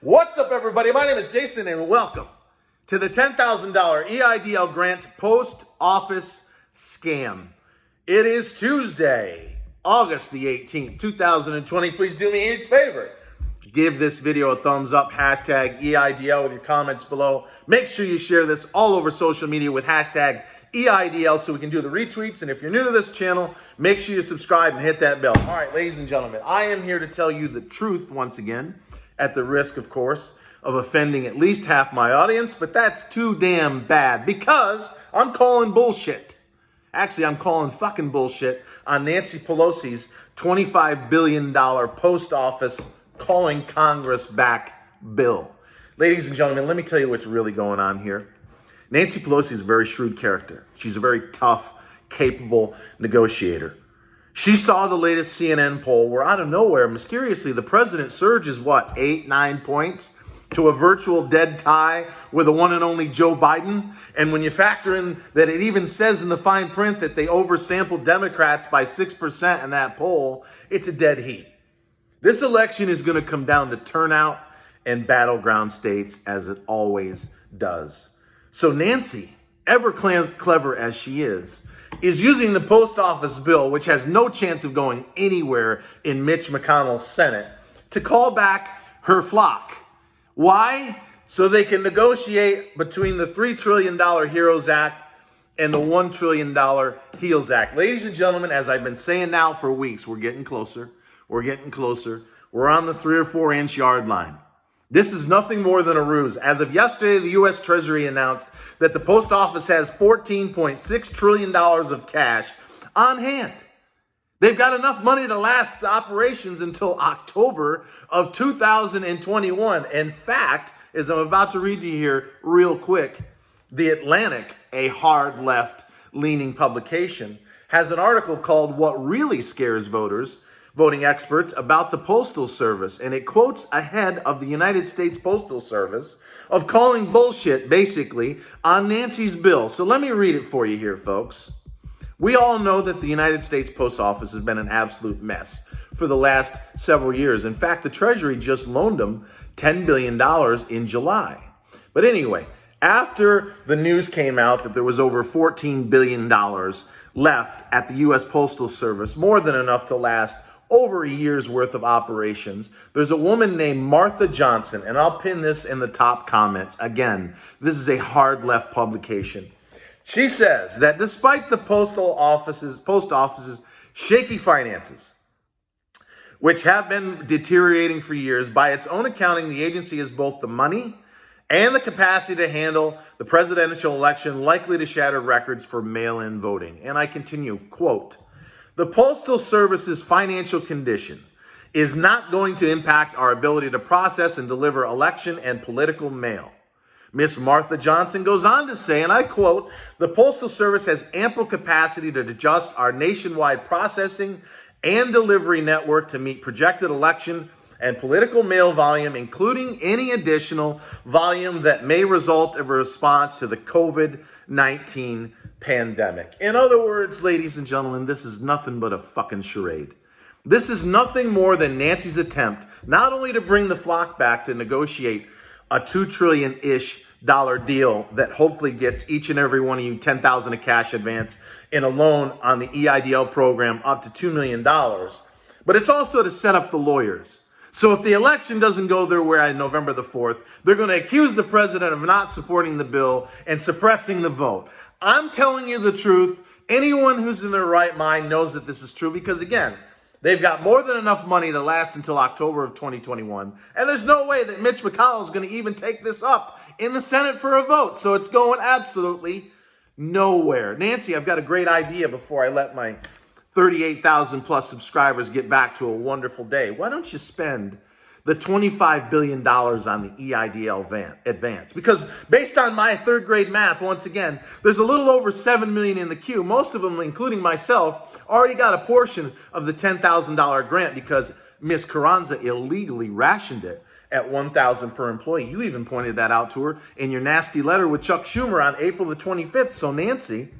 What's up, everybody? My name is Jason, and welcome to the $10,000 EIDL grant post office scam. It is Tuesday, August the 18th, 2020. Please do me a favor. Give this video a thumbs up, hashtag EIDL with your comments below. Make sure you share this all over social media with hashtag EIDL so we can do the retweets. And if you're new to this channel, make sure you subscribe and hit that bell. All right, ladies and gentlemen, I am here to tell you the truth once again, at the risk, of course, of offending at least half my audience, but that's too damn bad because I'm calling bullshit. Actually, I'm calling fucking bullshit on Nancy Pelosi's $25 billion post office calling Congress back bill. Ladies and gentlemen, let me tell you what's really going on here. Nancy Pelosi is a very shrewd character. She's a very tough, capable negotiator. She saw the latest CNN poll where out of nowhere, mysteriously, the president surges, 8, 9 points to a virtual dead tie with the one and only Joe Biden. And when you factor in that it even says in the fine print that they oversampled Democrats by 6% in that poll, it's a dead heat. This election is going to come down to turnout and battleground states, as it always does. So Nancy, ever clever as she is using the post office bill, which has no chance of going anywhere in Mitch McConnell's Senate, to call back her flock. Why? So they can negotiate between the $3 trillion HEROES Act and the $1 trillion HEALS Act. Ladies and gentlemen, as I've been saying now for weeks, we're getting closer. We're getting closer. We're on the 3 or 4 inch yard line. This is nothing more than a ruse. As of yesterday, the U.S. Treasury announced that the post office has $14.6 trillion of cash on hand. They've got enough money to last the operations until October of 2021. In fact, as I'm about to read to you here real quick, The Atlantic, a hard left-leaning publication, has an article called What Really Scares Voting Experts About the Postal Service. And it quotes ahead of the United States Postal Service of calling bullshit, basically, on Nancy's bill. So let me read it for you here, folks. We all know that the United States Post Office has been an absolute mess for the last several years. In fact, the Treasury just loaned them $10 billion in July. But anyway, after the news came out that there was over $14 billion left at the U.S. Postal Service, more than enough to last over a year's worth of operations, there's a woman named Martha Johnson, and I'll pin this in the top comments. Again, this is a hard left publication. She says that despite the post office's shaky finances, which have been deteriorating for years, by its own accounting, the agency has both the money and the capacity to handle the presidential election likely to shatter records for mail-in voting. And I continue, quote, "The Postal Service's financial condition is not going to impact our ability to process and deliver election and political mail." Miss Martha Johnson goes on to say, and I quote, "The Postal Service has ample capacity to adjust our nationwide processing and delivery network to meet projected election and political mail volume, including any additional volume that may result of a response to the COVID-19 pandemic." In other words, ladies and gentlemen, this is nothing but a fucking charade. This is nothing more than Nancy's attempt not only to bring the flock back to negotiate a $2 trillion-ish deal that hopefully gets each and every one of you $10,000 of cash advance in a loan on the EIDL program up to $2 million, but it's also to set up the lawyers. So if the election doesn't go their way on November the 4th, they're going to accuse the president of not supporting the bill and suppressing the vote. I'm telling you the truth. Anyone who's in their right mind knows that this is true because, again, they've got more than enough money to last until October of 2021. And there's no way that Mitch McConnell is going to even take this up in the Senate for a vote. So it's going absolutely nowhere. Nancy, I've got a great idea before I let my 38,000 plus subscribers get back to a wonderful day. Why don't you spend the $25 billion on the EIDL advance? Because based on my third grade math, once again, there's a little over 7 million in the queue. Most of them, including myself, already got a portion of the $10,000 grant because Ms. Carranza illegally rationed it at $1,000 per employee. You even pointed that out to her in your nasty letter with Chuck Schumer on April the 25th. So Nancy,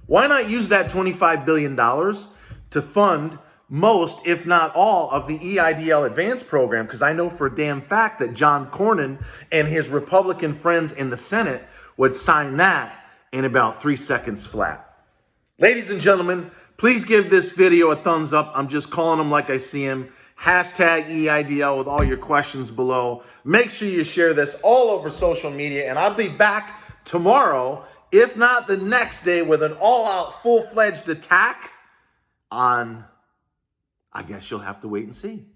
why not use that $25 billion to fund most, if not all, of the EIDL advanced program, because I know for a damn fact that John Cornyn and his Republican friends in the Senate would sign that in about 3 seconds flat. Ladies and gentlemen, please give this video a thumbs up. I'm just calling them like I see them. Hashtag EIDL with all your questions below. Make sure you share this all over social media, and I'll be back tomorrow, if not the next day, with an all-out, full-fledged attack on, I guess you'll have to wait and see.